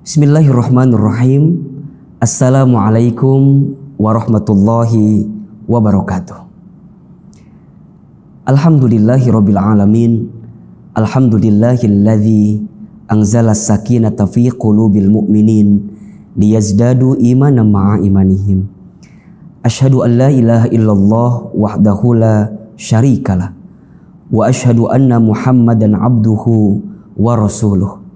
Bismillahirrahmanirrahim. Assalamualaikum warahmatullahi wabarakatuh. Alhamdulillahirabbil alamin. Alhamdulillahilladzi anzala sakinata fi qulubil mu'minin liyazdadu imanan ma'a imanihim. Asyhadu an la ilaha illallah wahdahu la syarikalah wa asyhadu anna Muhammadan abduhu wa rasuluh.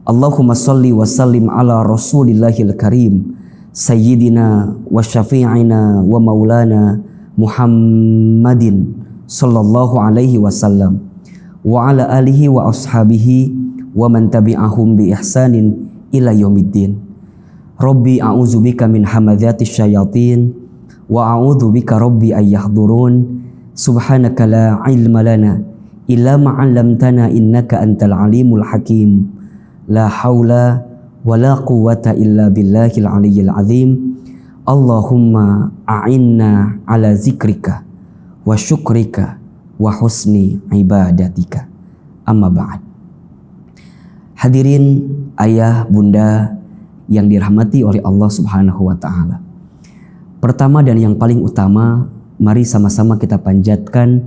Allahumma salli wa sallim ala rasulillahil karim sayyidina wa syafi'ina wa maulana Muhammadin sallallahu alaihi wasallam wa ala alihi wa ashabihi wa man tabi'ahum bi ihsanin ila yaumiddin. Rabbi a'udzubika min hamadzatis syayatin wa a'udzubika rabbi ay yahdurun. Subhanaka la ilma lana illa ma 'allamtana innaka antal alimul hakim. La haula wa la quwwata illa billahil aliyyil azim. Allahumma a'inna ala zikrika wa syukrika wa husni ibadatika. Amma ba'd. Hadirin ayah bunda yang dirahmati oleh Allah Subhanahu wa taala. Pertama dan yang paling utama, mari sama-sama kita panjatkan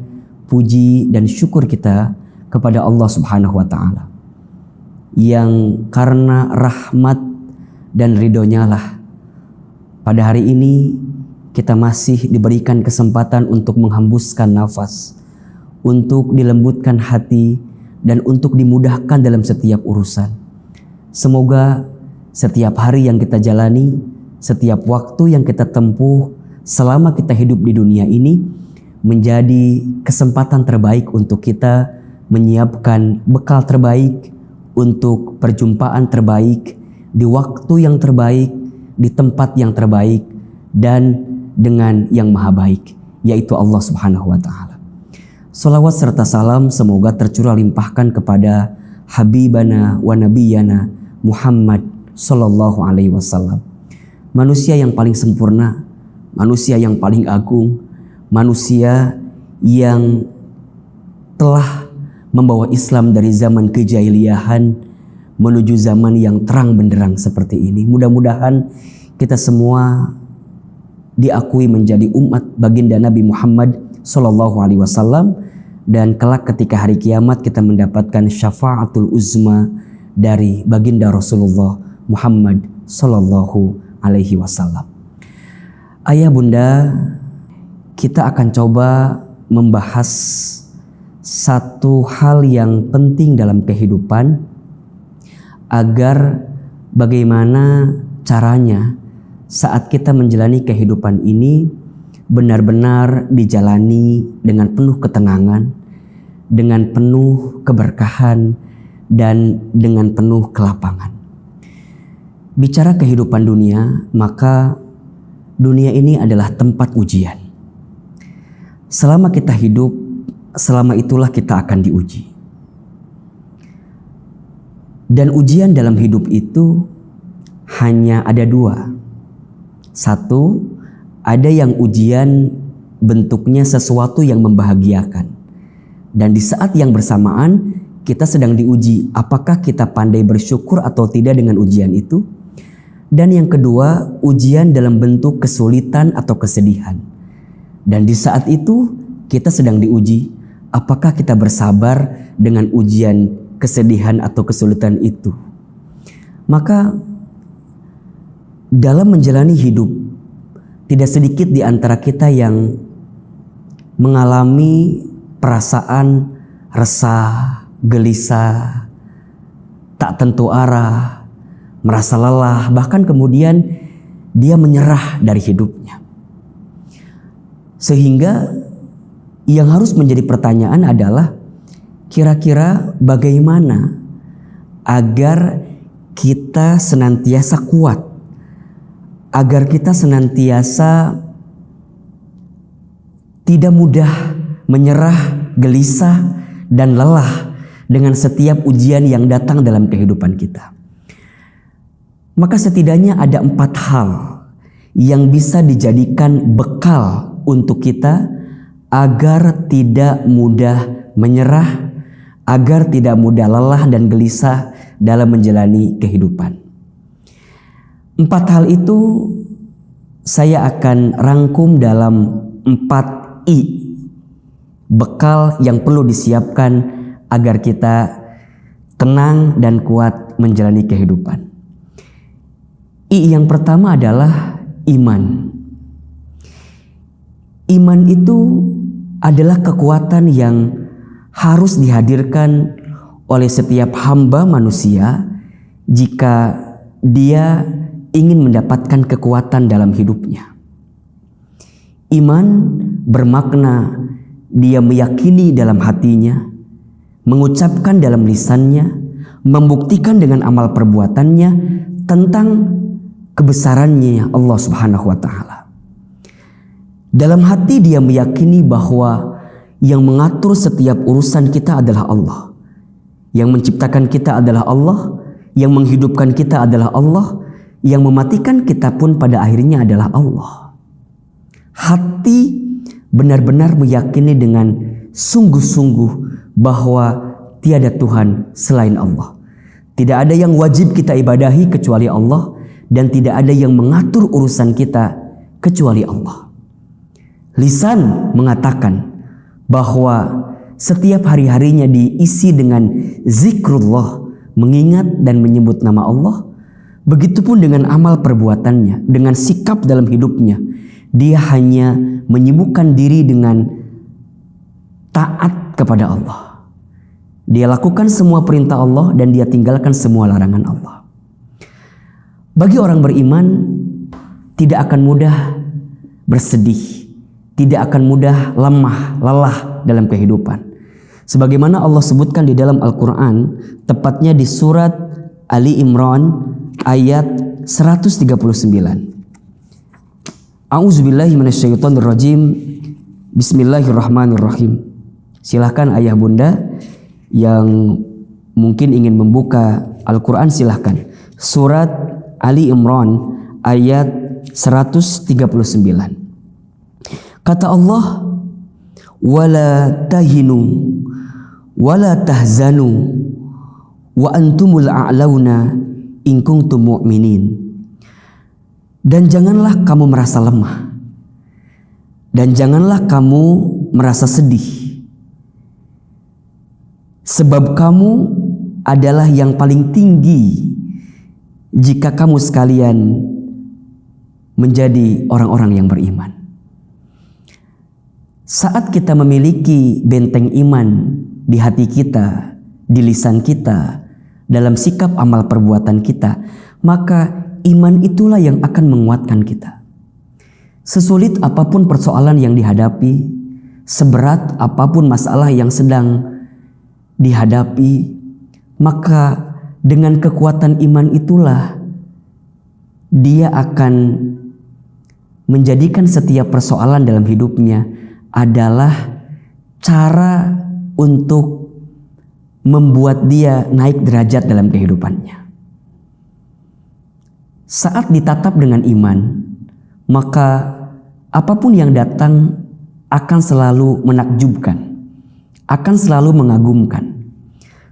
puji dan syukur kita kepada Allah Subhanahu wa taala, yang karena rahmat dan ridhonya lah pada hari ini kita masih diberikan kesempatan untuk menghembuskan nafas, untuk dilembutkan hati, dan untuk dimudahkan dalam setiap urusan. Semoga setiap hari yang kita jalani, setiap waktu yang kita tempuh selama kita hidup di dunia ini menjadi kesempatan terbaik untuk kita menyiapkan bekal terbaik untuk perjumpaan terbaik, di waktu yang terbaik, di tempat yang terbaik, dan dengan yang maha baik, yaitu Allah Subhanahu wa ta'ala. Salawat serta salam semoga tercurah limpahkan kepada Habibana wa Nabiyana Muhammad sallallahu alaihi wasallam. Manusia yang paling sempurna, manusia yang paling agung, manusia yang telah membawa Islam dari zaman kejahiliahan menuju zaman yang terang benderang seperti ini. Mudah-mudahan kita semua diakui menjadi umat baginda Nabi Muhammad sallallahu alaihi wasallam, dan kelak ketika hari kiamat kita mendapatkan syafaatul uzma dari baginda Rasulullah Muhammad sallallahu alaihi wasallam. Ayah bunda, kita akan coba membahas satu hal yang penting dalam kehidupan, agar bagaimana caranya saat kita menjalani kehidupan ini benar-benar dijalani dengan penuh ketenangan, dengan penuh keberkahan, dan dengan penuh kelapangan. Bicara kehidupan dunia, maka dunia ini adalah tempat ujian. Selama kita hidup, selama itulah kita akan diuji. Dan ujian dalam hidup itu hanya ada dua. Satu, ada yang ujian bentuknya sesuatu yang membahagiakan. Dan di saat yang bersamaan kita sedang diuji, apakah kita pandai bersyukur atau tidak dengan ujian itu. Dan yang kedua, ujian dalam bentuk kesulitan atau kesedihan. Dan di saat itu kita sedang diuji, apakah kita bersabar dengan ujian kesedihan atau kesulitan itu. Maka dalam menjalani hidup, tidak sedikit di antara kita yang mengalami perasaan resah, gelisah, tak tentu arah, merasa lelah, bahkan kemudian dia menyerah dari hidupnya. Sehingga yang harus menjadi pertanyaan adalah, kira-kira bagaimana agar kita senantiasa kuat, agar kita senantiasa tidak mudah menyerah, gelisah, dan lelah dengan setiap ujian yang datang dalam kehidupan kita. Maka setidaknya ada 4 hal yang bisa dijadikan bekal untuk kita agar tidak mudah menyerah, agar tidak mudah lelah dan gelisah dalam menjalani kehidupan. 4 hal itu saya akan rangkum dalam 4 I, bekal yang perlu disiapkan agar kita tenang dan kuat menjalani kehidupan. I yang pertama adalah iman. Iman itu adalah kekuatan yang harus dihadirkan oleh setiap hamba manusia jika dia ingin mendapatkan kekuatan dalam hidupnya. Iman bermakna dia meyakini dalam hatinya, mengucapkan dalam lisannya, membuktikan dengan amal perbuatannya tentang kebesarannya Allah Subhanahu wa Ta'ala. Dalam hati dia meyakini bahwa yang mengatur setiap urusan kita adalah Allah, yang menciptakan kita adalah Allah, yang menghidupkan kita adalah Allah, yang mematikan kita pun pada akhirnya adalah Allah. Hati benar-benar meyakini dengan sungguh-sungguh bahwa tiada Tuhan selain Allah. Tidak ada yang wajib kita ibadahi kecuali Allah, dan tidak ada yang mengatur urusan kita kecuali Allah. Lisan mengatakan bahwa setiap hari-harinya diisi dengan zikrullah, mengingat dan menyebut nama Allah. Begitupun dengan amal perbuatannya, dengan sikap dalam hidupnya. Dia hanya menyibukkan diri dengan taat kepada Allah. Dia lakukan semua perintah Allah dan dia tinggalkan semua larangan Allah. Bagi orang beriman, tidak akan mudah bersedih, tidak akan mudah lemah, lelah dalam kehidupan. Sebagaimana Allah sebutkan di dalam Al-Quran, tepatnya di surat Ali Imran ayat 139. A'udzubillahi minasyaitonirrajim. Bismillahirrahmanirrahim. Silahkan ayah bunda yang mungkin ingin membuka Al-Quran, silahkan. Surat Ali Imran ayat 139. Kata Allah, wala tahinu wala tahzanu wa antumul a'launa in kuntum mu'minin. Dan janganlah kamu merasa lemah, dan janganlah kamu merasa sedih, sebab kamu adalah yang paling tinggi jika kamu sekalian menjadi orang-orang yang beriman. Saat kita memiliki benteng iman di hati kita, di lisan kita, dalam sikap amal perbuatan kita, maka iman itulah yang akan menguatkan kita. Sesulit apapun persoalan yang dihadapi, seberat apapun masalah yang sedang dihadapi, maka dengan kekuatan iman itulah dia akan menjadikan setiap persoalan dalam hidupnya adalah cara untuk membuat dia naik derajat dalam kehidupannya. Saat ditatap dengan iman, maka apapun yang datang akan selalu menakjubkan, akan selalu mengagumkan.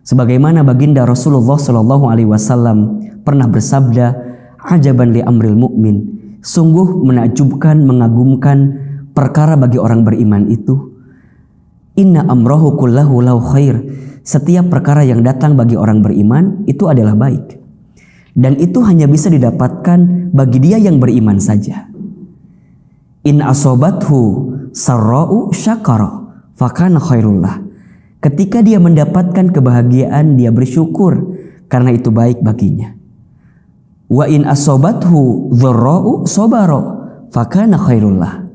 Sebagaimana baginda Rasulullah Shallallahu Alaihi Wasallam pernah bersabda, "Ajaban li amril mu'min." Sungguh menakjubkan, mengagumkan perkara bagi orang beriman itu. Inna amrahu kullahu lahu khair. Setiap perkara yang datang bagi orang beriman itu adalah baik. Dan itu hanya bisa didapatkan bagi dia yang beriman saja. In asobathu sarra'u syakara fakana khairullah. Ketika dia mendapatkan kebahagiaan, dia bersyukur karena itu baik baginya. Wa in asobathu dharra'u sabara fakana khairullah.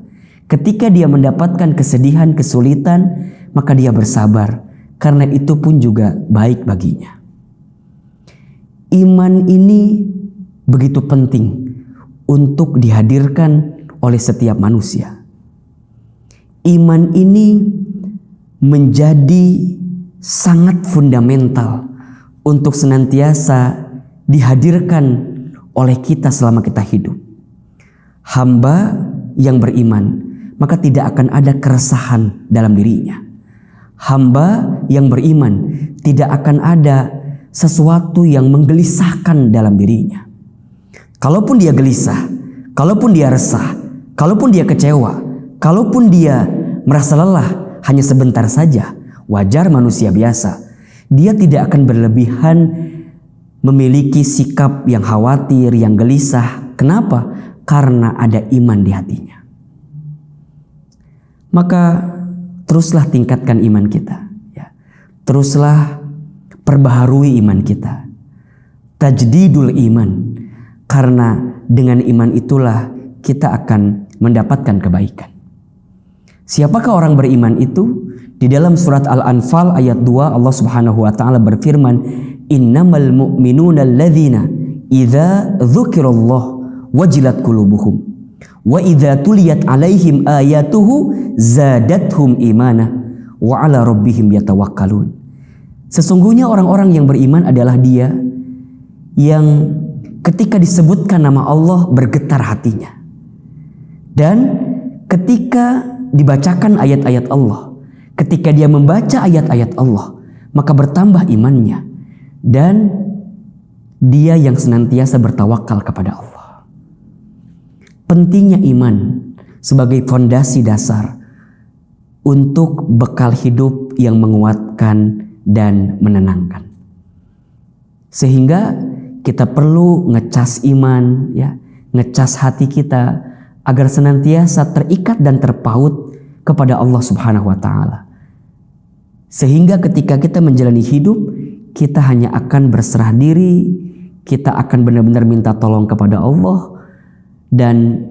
Ketika dia mendapatkan kesedihan, kesulitan, maka dia bersabar karena itu pun juga baik baginya. Iman ini begitu penting untuk dihadirkan oleh setiap manusia. Iman ini menjadi sangat fundamental untuk senantiasa dihadirkan oleh kita selama kita hidup. Hamba yang beriman, maka tidak akan ada keresahan dalam dirinya. Hamba yang beriman, tidak akan ada sesuatu yang menggelisahkan dalam dirinya. Kalaupun dia gelisah, kalaupun dia resah, kalaupun dia kecewa, kalaupun dia merasa lelah hanya sebentar saja, wajar manusia biasa. Dia tidak akan berlebihan memiliki sikap yang khawatir, yang gelisah. Kenapa? Karena ada iman di hatinya. Maka teruslah tingkatkan iman kita. Ya. Teruslah perbaharui iman kita. Tajdidul iman. Karena dengan iman itulah kita akan mendapatkan kebaikan. Siapakah orang beriman itu? Di dalam surat Al-Anfal ayat 2 Allah Subhanahu wa taala berfirman, "Innamal mu'minuna alladzina idza dzukirallah wajilat qulubuhum wa idza tuliyat 'alaihim ayatuhu zadathum imana wa 'ala rabbihim yatawakkalun." Sesungguhnya orang-orang yang beriman adalah dia yang ketika disebutkan nama Allah bergetar hatinya. Dan ketika dibacakan ayat-ayat Allah, ketika dia membaca ayat-ayat Allah, maka bertambah imannya. Dan dia yang senantiasa bertawakal kepada Allah. Pentingnya iman sebagai fondasi dasar untuk bekal hidup yang menguatkan dan menenangkan. Sehingga kita perlu ngecas iman, ya, ngecas hati kita agar senantiasa terikat dan terpaut kepada Allah Subhanahu wa taala. Sehingga ketika kita menjalani hidup, kita hanya akan berserah diri, kita akan benar-benar minta tolong kepada Allah, dan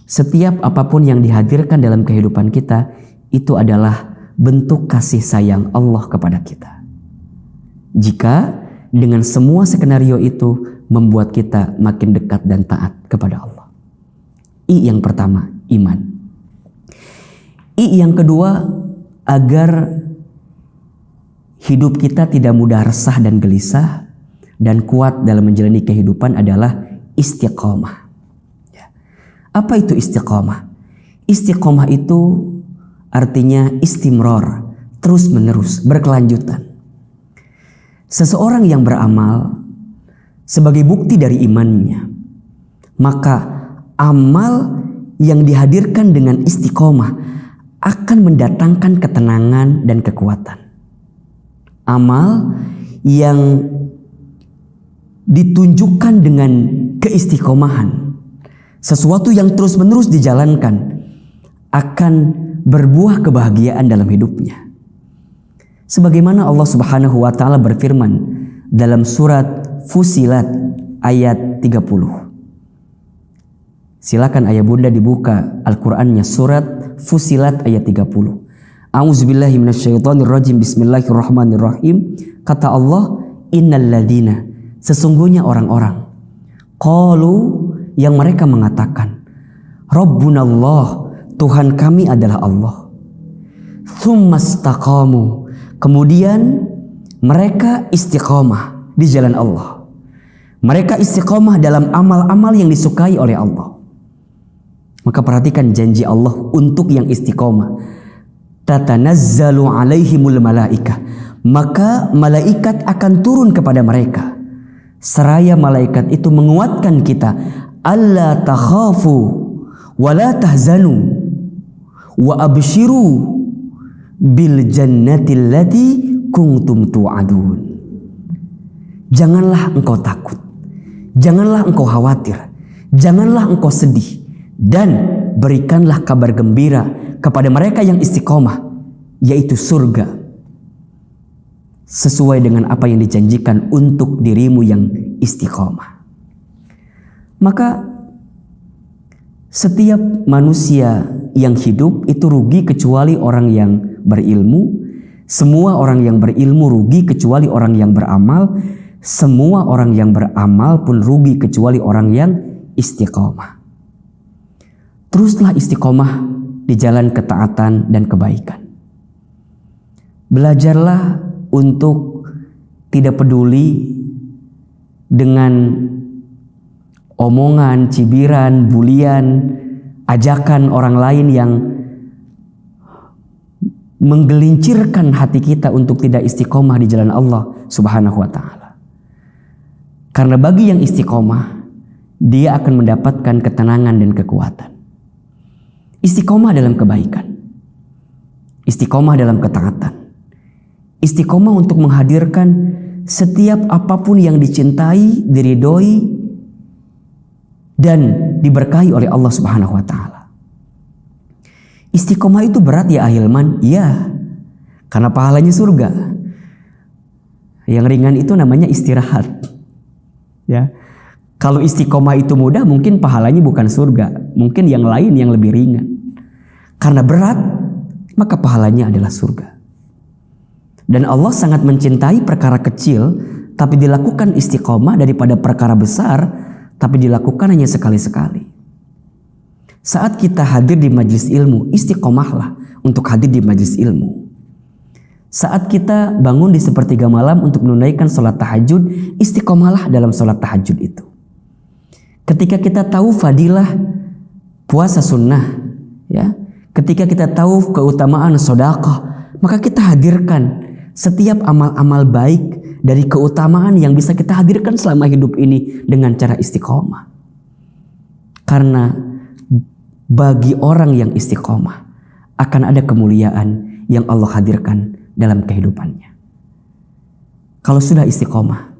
setiap apapun yang dihadirkan dalam kehidupan kita itu adalah bentuk kasih sayang Allah kepada kita. Jika dengan semua skenario itu membuat kita makin dekat dan taat kepada Allah. I yang pertama, iman. I yang kedua, agar hidup kita tidak mudah resah dan gelisah dan kuat dalam menjalani kehidupan adalah istiqomah. Apa itu istiqomah? Istiqomah itu artinya istimror, terus menerus, berkelanjutan. Seseorang yang beramal sebagai bukti dari imannya, maka amal yang dihadirkan dengan istiqomah akan mendatangkan ketenangan dan kekuatan. Amal yang ditunjukkan dengan keistiqomahan, sesuatu yang terus-menerus dijalankan, akan berbuah kebahagiaan dalam hidupnya. Sebagaimana Allah Subhanahu wa taala berfirman dalam surat Fussilat ayat 30. Silakan ayah bunda dibuka Al-Qur'annya, surat Fussilat ayat 30. A'udzubillahi minasyaitonirrajim, bismillahirrahmanirrahim. Kata Allah, innal ladzina, sesungguhnya orang-orang, qalu, yang mereka mengatakan, Rabbunallah, Tuhan kami adalah Allah. Tsumastaqamu, kemudian mereka istiqomah di jalan Allah. Mereka istiqomah dalam amal-amal yang disukai oleh Allah. Maka perhatikan janji Allah untuk yang istiqomah. Tatanazzalu alaihimul malaikah, maka malaikat akan turun kepada mereka. Seraya malaikat itu menguatkan kita, alla takhafu wa la tahzanu wa abshiru bil jannati allati kuntum tu'adun. Janganlah engkau takut, janganlah engkau khawatir, janganlah engkau sedih, dan berikanlah kabar gembira kepada mereka yang istiqomah, yaitu surga sesuai dengan apa yang dijanjikan untuk dirimu yang istiqomah. Maka setiap manusia yang hidup itu rugi kecuali orang yang berilmu. Semua orang yang berilmu rugi kecuali orang yang beramal. Semua orang yang beramal pun rugi kecuali orang yang istiqomah. Teruslah istiqomah di jalan ketaatan dan kebaikan. Belajarlah untuk tidak peduli dengan omongan, cibiran, bulian, ajakan orang lain yang menggelincirkan hati kita untuk tidak istiqomah di jalan Allah Subhanahu wa taala. Karena bagi yang istiqomah, dia akan mendapatkan ketenangan dan kekuatan. Istiqomah dalam kebaikan, istiqomah dalam ketaatan, istiqomah untuk menghadirkan setiap apapun yang dicintai, diridhoi, dan diberkahi oleh Allah Subhanahu wa Ta'ala. Istiqomah itu berat ya Ahilman? Ya, karena pahalanya surga. Yang ringan itu namanya istirahat. Ya, kalau istiqomah itu mudah, mungkin pahalanya bukan surga, mungkin yang lain yang lebih ringan. Karena berat, maka pahalanya adalah surga. Dan Allah sangat mencintai perkara kecil, tapi dilakukan istiqomah, daripada perkara besar, tapi dilakukan hanya sekali-sekali. Saat kita hadir di majlis ilmu, istiqomahlah untuk hadir di majlis ilmu. Saat kita bangun di sepertiga malam untuk menunaikan sholat tahajud, istiqomahlah dalam sholat tahajud itu. Ketika kita tahu fadilah puasa sunnah, ya, ketika kita tahu keutamaan sedekah, maka kita hadirkan setiap amal-amal baik dari keutamaan yang bisa kita hadirkan selama hidup ini dengan cara istiqomah. Karena bagi orang yang istiqomah akan ada kemuliaan yang Allah hadirkan dalam kehidupannya. Kalau sudah istiqomah,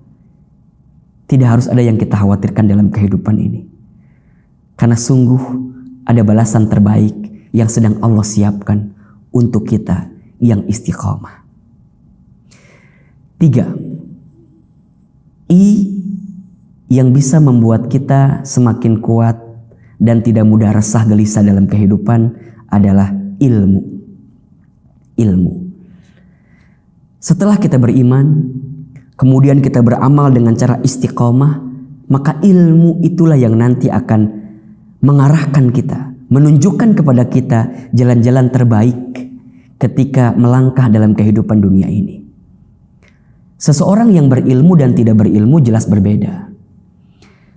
tidak harus ada yang kita khawatirkan dalam kehidupan ini. Karena sungguh ada balasan terbaik yang sedang Allah siapkan untuk kita yang istiqomah. 3. I yang bisa membuat kita semakin kuat dan tidak mudah resah gelisah dalam kehidupan adalah ilmu. Ilmu. Setelah kita beriman, kemudian kita beramal dengan cara istiqomah, maka ilmu itulah yang nanti akan mengarahkan kita, menunjukkan kepada kita jalan-jalan terbaik ketika melangkah dalam kehidupan dunia ini. Seseorang yang berilmu dan tidak berilmu jelas berbeda.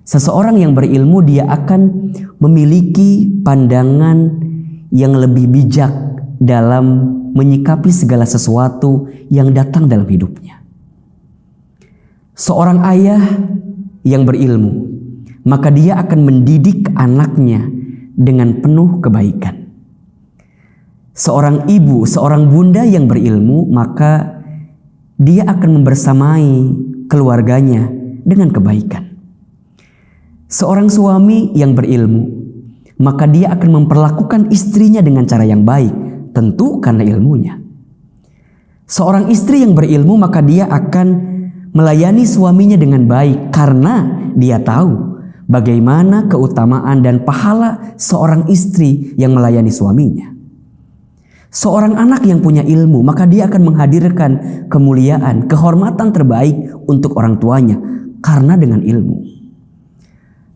Seseorang yang berilmu dia akan memiliki pandangan yang lebih bijak dalam menyikapi segala sesuatu yang datang dalam hidupnya. Seorang ayah yang berilmu, maka dia akan mendidik anaknya dengan penuh kebaikan. Seorang ibu, seorang bunda yang berilmu, maka dia akan membersamai keluarganya dengan kebaikan. Seorang suami yang berilmu, maka dia akan memperlakukan istrinya dengan cara yang baik, tentu karena ilmunya. Seorang istri yang berilmu, maka dia akan melayani suaminya dengan baik karena dia tahu bagaimana keutamaan dan pahala seorang istri yang melayani suaminya. Seorang anak yang punya ilmu, maka dia akan menghadirkan kemuliaan, kehormatan terbaik untuk orang tuanya karena dengan ilmu.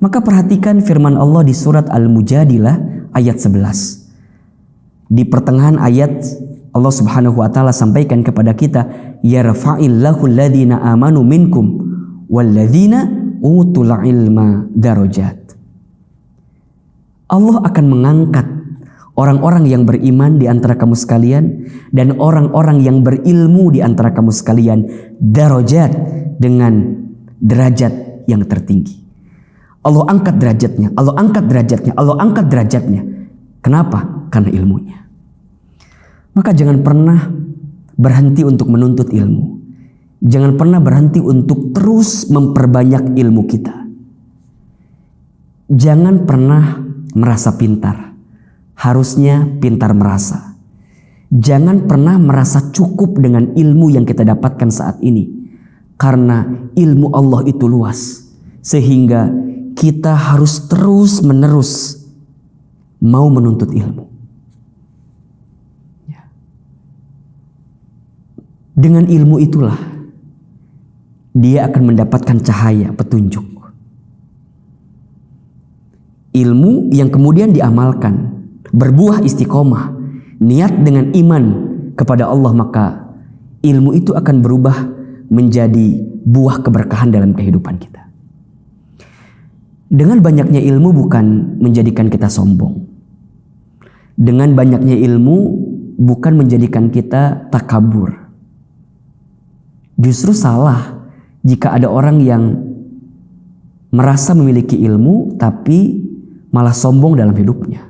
Maka perhatikan firman Allah di surat Al-Mujadilah ayat 11. Di pertengahan ayat Allah Subhanahu wa taala sampaikan kepada kita, yarfa'illahu alladhina amanu minkum walladzina utul ilma darajat. Allah akan mengangkat orang-orang yang beriman di antara kamu sekalian dan orang-orang yang berilmu di antara kamu sekalian darajat, dengan derajat yang tertinggi. Allah angkat derajatnya, Allah angkat derajatnya, Allah angkat derajatnya. Kenapa? Karena ilmunya. Maka jangan pernah berhenti untuk menuntut ilmu. Jangan pernah berhenti untuk terus memperbanyak ilmu kita. Jangan pernah merasa pintar. Harusnya pintar merasa. Jangan pernah merasa cukup dengan ilmu yang kita dapatkan saat ini. Karena ilmu Allah itu luas. Sehingga kita harus terus menerus mau menuntut ilmu. Dengan ilmu itulah dia akan mendapatkan cahaya petunjuk. Ilmu yang kemudian diamalkan, berbuah istiqomah, niat dengan iman kepada Allah, maka ilmu itu akan berubah menjadi buah keberkahan dalam kehidupan kita. Dengan banyaknya ilmu bukan menjadikan kita sombong. Dengan banyaknya ilmu bukan menjadikan kita takabur. Justru salah jika ada orang yang merasa memiliki ilmu tapi malah sombong dalam hidupnya.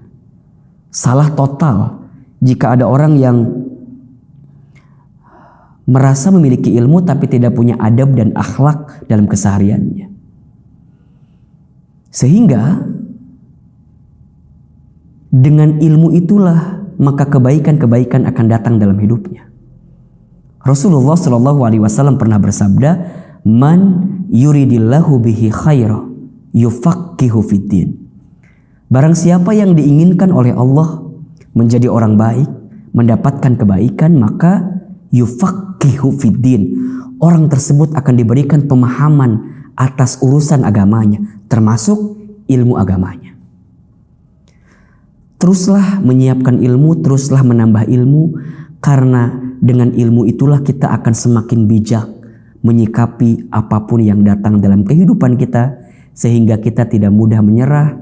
Salah total jika ada orang yang merasa memiliki ilmu tapi tidak punya adab dan akhlak dalam kesehariannya. Sehingga dengan ilmu itulah maka kebaikan-kebaikan akan datang dalam hidupnya. Rasulullah Shallallahu Alaihi Wasallam pernah bersabda, "Man yuridillahu bihi khaira yufaqihu fiddin." Barang siapa yang diinginkan oleh Allah menjadi orang baik, mendapatkan kebaikan, maka yufaqihu fiddin. Orang tersebut akan diberikan pemahaman atas urusan agamanya, termasuk ilmu agamanya. Teruslah menyiapkan ilmu, teruslah menambah ilmu, karena dengan ilmu itulah kita akan semakin bijak menyikapi apapun yang datang dalam kehidupan kita, sehingga kita tidak mudah menyerah,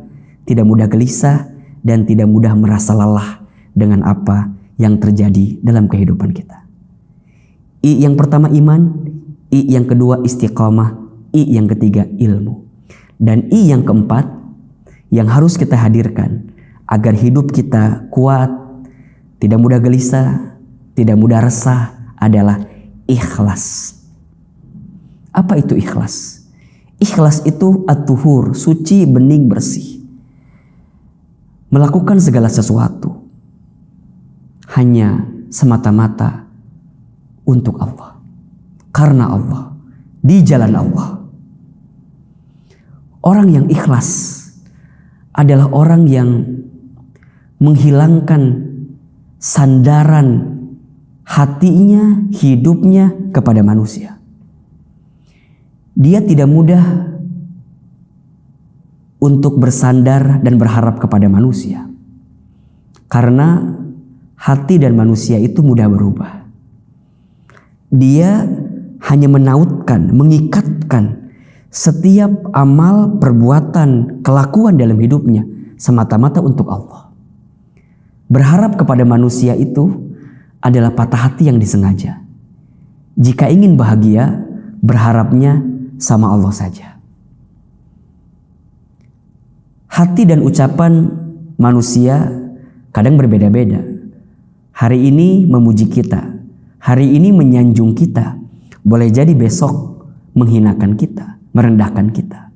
tidak mudah gelisah, dan tidak mudah merasa lelah dengan apa yang terjadi dalam kehidupan kita. I yang pertama iman, I yang kedua istiqamah, I yang ketiga ilmu. Dan I yang keempat yang harus kita hadirkan agar hidup kita kuat, tidak mudah gelisah, tidak mudah resah adalah ikhlas. Apa itu ikhlas? Ikhlas itu at-tuhur, suci, bening, bersih. Melakukan segala sesuatu hanya semata-mata untuk Allah, karena Allah, di jalan Allah. Orang yang ikhlas adalah orang yang menghilangkan sandaran hatinya, hidupnya kepada manusia. Dia tidak mudah untuk bersandar dan berharap kepada manusia, karena hati dan manusia itu mudah berubah. Dia hanya menautkan, mengikatkan setiap amal, perbuatan, kelakuan dalam hidupnya semata-mata untuk Allah. Berharap kepada manusia itu adalah patah hati yang disengaja. Jika ingin bahagia, berharapnya sama Allah saja. Hati dan ucapan manusia kadang berbeda-beda. Hari ini memuji kita, hari ini menyanjung kita, boleh jadi besok menghinakan kita, merendahkan kita.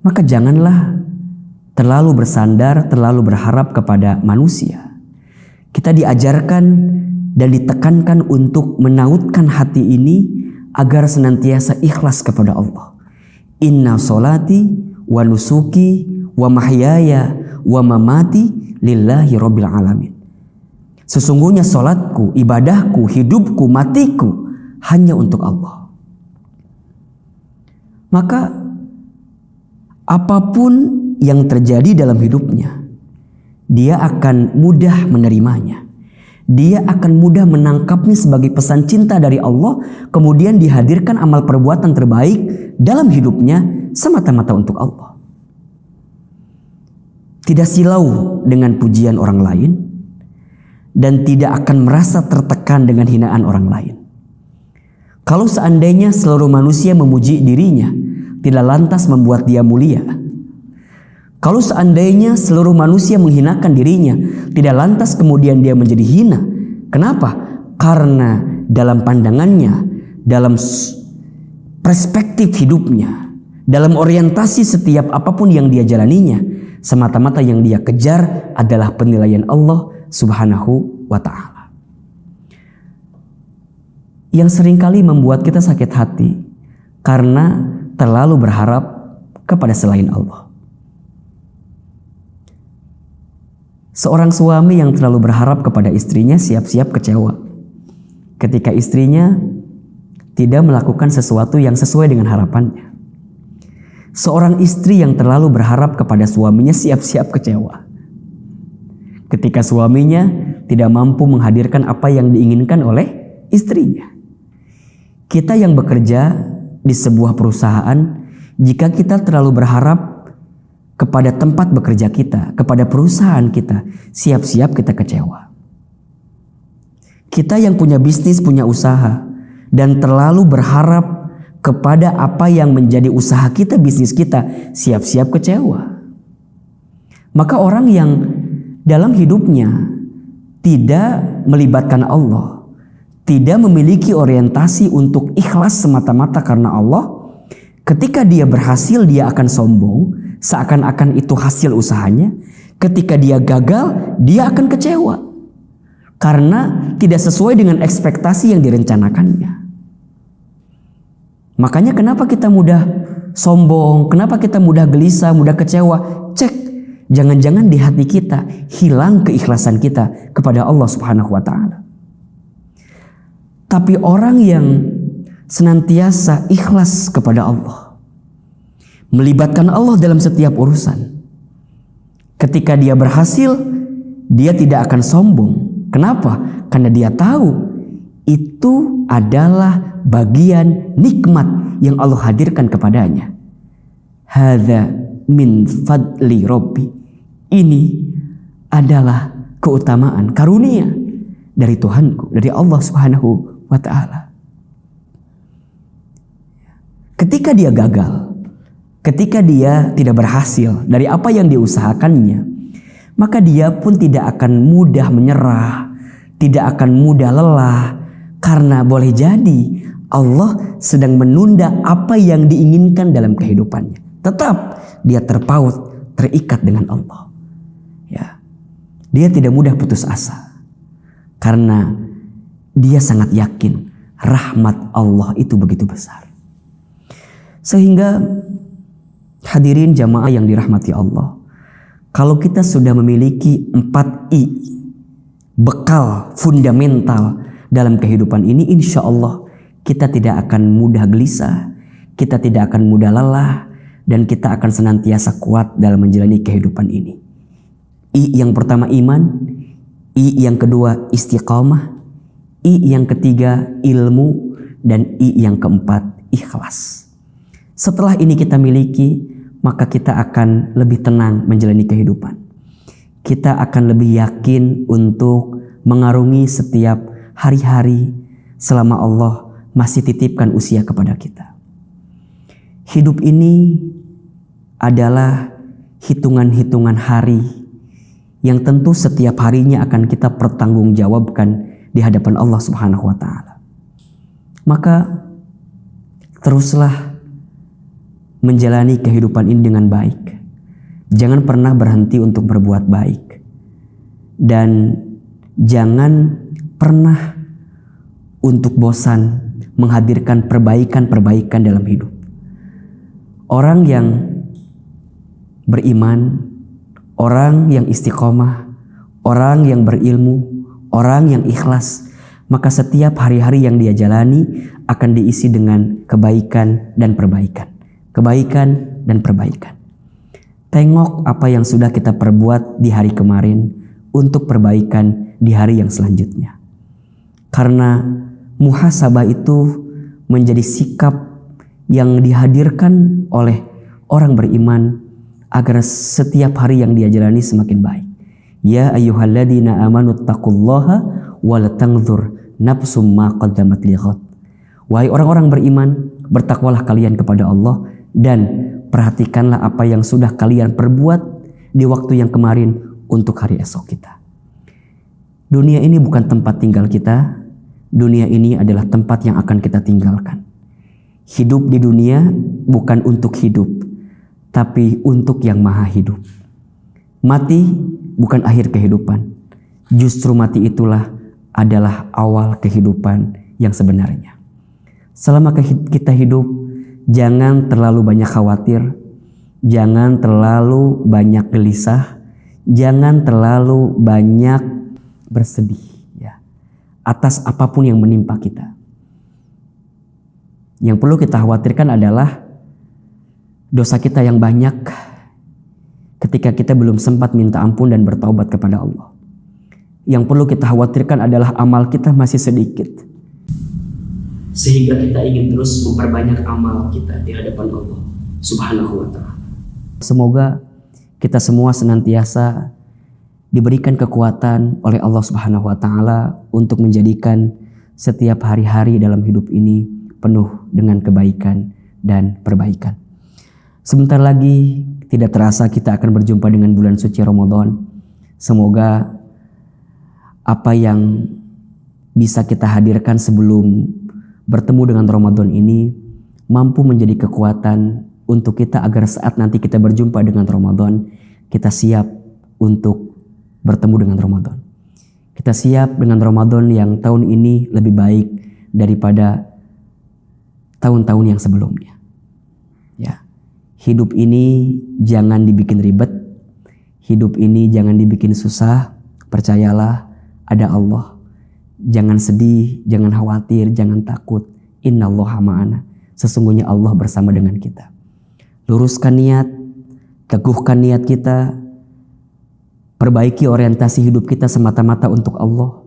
Maka janganlah terlalu bersandar, terlalu berharap kepada manusia. Kita diajarkan dan ditekankan untuk menautkan hati ini agar senantiasa ikhlas kepada Allah. Inna solati wa nusuki wa mahyaya wa mamati lillahi rabbil alamin. Sesungguhnya solatku, ibadahku, hidupku, matiku hanya untuk Allah. Maka apapun yang terjadi dalam hidupnya, dia akan mudah menerimanya. Dia akan mudah menangkapnya sebagai pesan cinta dari Allah, kemudian dihadirkan amal perbuatan terbaik dalam hidupnya semata-mata untuk Allah. Tidak silau dengan pujian orang lain, dan tidak akan merasa tertekan dengan hinaan orang lain. Kalau seandainya seluruh manusia memuji dirinya, tidak lantas membuat dia mulia. Kalau seandainya seluruh manusia menghinakan dirinya, tidak lantas kemudian dia menjadi hina. Kenapa? Karena dalam pandangannya, dalam perspektif hidupnya, dalam orientasi setiap apapun yang dia jalaninya, semata-mata yang dia kejar adalah penilaian Allah Subhanahu wa ta'ala. Yang seringkali membuat kita sakit hati karena terlalu berharap kepada selain Allah. Seorang suami yang terlalu berharap kepada istrinya siap-siap kecewa ketika istrinya tidak melakukan sesuatu yang sesuai dengan harapannya. Seorang istri yang terlalu berharap kepada suaminya siap-siap kecewa ketika suaminya tidak mampu menghadirkan apa yang diinginkan oleh istrinya. Kita yang bekerja di sebuah perusahaan, jika kita terlalu berharap kepada tempat bekerja kita, kepada perusahaan kita, siap-siap kita kecewa. Kita yang punya bisnis, punya usaha, dan terlalu berharap kepada apa yang menjadi usaha kita, bisnis kita, siap-siap kecewa. Maka orang yang dalam hidupnya tidak melibatkan Allah, tidak memiliki orientasi untuk ikhlas semata-mata karena Allah, ketika dia berhasil dia akan sombong, seakan-akan itu hasil usahanya. Ketika dia gagal, dia akan kecewa karena tidak sesuai dengan ekspektasi yang direncanakannya. Makanya kenapa kita mudah sombong, kenapa kita mudah gelisah, mudah kecewa? Cek, jangan-jangan di hati kita hilang keikhlasan kita kepada Allah Subhanahu wa taala. Tapi orang yang senantiasa ikhlas kepada Allah, melibatkan Allah dalam setiap urusan, ketika dia berhasil, dia tidak akan sombong. Kenapa? Karena dia tahu itu adalah bagian nikmat yang Allah hadirkan kepadanya. Hadza min fadli Rabbi. Ini adalah keutamaan, karunia dari Tuhanku, dari Allah Subhanahu wa taala. Ketika dia gagal, ketika dia tidak berhasil dari apa yang diusahakannya, maka dia pun tidak akan mudah menyerah, tidak akan mudah lelah, karena boleh jadi Allah sedang menunda apa yang diinginkan dalam kehidupannya. Tetap dia terpaut, terikat dengan Allah. Ya, dia tidak mudah putus asa karena dia sangat yakin rahmat Allah itu begitu besar. Sehingga hadirin jamaah yang dirahmati Allah, kalau kita sudah memiliki 4 I, bekal fundamental dalam kehidupan ini, insya Allah kita tidak akan mudah gelisah, kita tidak akan mudah lelah, dan kita akan senantiasa kuat dalam menjalani kehidupan ini. I yang pertama iman, I yang kedua istiqamah, I yang ketiga ilmu, dan I yang keempat ikhlas. Setelah ini kita miliki, maka kita akan lebih tenang menjalani kehidupan. Kita akan lebih yakin untuk mengarungi setiap hari-hari selama Allah masih titipkan usia kepada kita. Hidup ini adalah hitungan-hitungan hari yang tentu setiap harinya akan kita pertanggungjawabkan di hadapan Allah Subhanahu wa taala. Maka teruslah menjalani kehidupan ini dengan baik. Jangan pernah berhenti untuk berbuat baik. Dan jangan pernah untuk bosan menghadirkan perbaikan-perbaikan dalam hidup. Orang yang beriman, orang yang istiqomah, orang yang berilmu, orang yang ikhlas, maka setiap hari-hari yang dia jalani akan diisi dengan kebaikan dan perbaikan. Kebaikan dan perbaikan. Tengok apa yang sudah kita perbuat di hari kemarin untuk perbaikan di hari yang selanjutnya. Karena muhasabah itu menjadi sikap yang dihadirkan oleh orang beriman agar setiap hari yang dia jalani semakin baik. Ya ayyuhalladzina amanu taqullaha wal tanzur nafsum ma qaddamat lighad. Wahai orang-orang beriman, bertakwalah kalian kepada Allah dan perhatikanlah apa yang sudah kalian perbuat di waktu yang kemarin untuk hari esok kita. Dunia ini bukan tempat tinggal kita. Dunia ini adalah tempat yang akan kita tinggalkan. Hidup di dunia bukan untuk hidup, tapi untuk yang maha hidup. Mati bukan akhir kehidupan. Justru mati itulah adalah awal kehidupan yang sebenarnya. Selama kita hidup, jangan terlalu banyak khawatir, jangan terlalu banyak gelisah, jangan terlalu banyak bersedih ya, atas apapun yang menimpa kita. Yang perlu kita khawatirkan adalah dosa kita yang banyak ketika kita belum sempat minta ampun dan bertaubat kepada Allah. Yang perlu kita khawatirkan adalah amal kita masih sedikit, sehingga kita ingin terus memperbanyak amal kita di hadapan Allah Subhanahu wa ta'ala. Semoga kita semua senantiasa diberikan kekuatan oleh Allah Subhanahu wa ta'ala untuk menjadikan setiap hari-hari dalam hidup ini penuh dengan kebaikan dan perbaikan. Sebentar lagi tidak terasa kita akan berjumpa dengan bulan suci Ramadan. Semoga apa yang bisa kita hadirkan sebelum bertemu dengan Ramadan ini mampu menjadi kekuatan untuk kita agar saat nanti kita berjumpa dengan Ramadan, kita siap untuk bertemu dengan Ramadan. Kita siap dengan Ramadan yang tahun ini lebih baik daripada tahun-tahun yang sebelumnya. Ya. Hidup ini jangan dibikin ribet. Hidup ini jangan dibikin susah. Percayalah ada Allah. Jangan sedih, jangan khawatir, jangan takut. Innallaha ma'ana. Sesungguhnya Allah bersama dengan kita. Luruskan niat, teguhkan niat kita, perbaiki orientasi hidup kita semata-mata untuk Allah.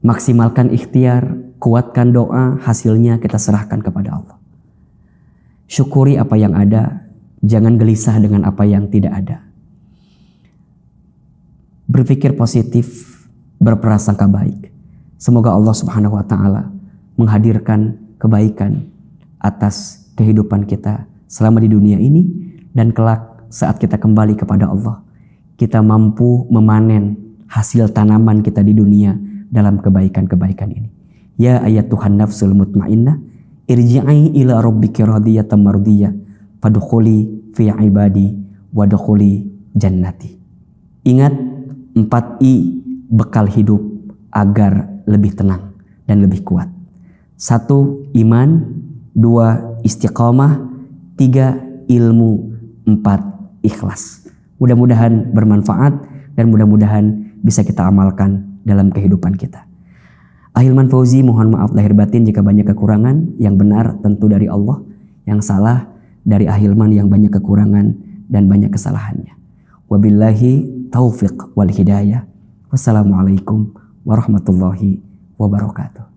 Maksimalkan ikhtiar, kuatkan doa, hasilnya kita serahkan kepada Allah. Syukuri apa yang ada, jangan gelisah dengan apa yang tidak ada. Berpikir positif, berprasangka baik. Semoga Allah Subhanahu wa taala menghadirkan kebaikan atas kehidupan kita selama di dunia ini, dan kelak saat kita kembali kepada Allah, kita mampu memanen hasil tanaman kita di dunia dalam kebaikan-kebaikan ini. Ya ayyatuhan nafsul mutmainnah, irji'i ila rabbiki radiyatan mardiyah, fadkhuli fi ibadi wadkhuli jannati. Ingat 4I bekal hidup agar lebih tenang dan lebih kuat. 1. Iman. 2. Istiqamah. 3. Ilmu. 4. Ikhlas. Mudah-mudahan bermanfaat dan mudah-mudahan bisa kita amalkan dalam kehidupan kita. Ahilman Fauzi mohon maaf lahir batin jika banyak kekurangan. Yang benar tentu dari Allah, yang salah dari Ahilman yang banyak kekurangan dan banyak kesalahannya. Wabillahi taufiq wal hidayah. Wassalamualaikum warahmatullahi wabarakatuh.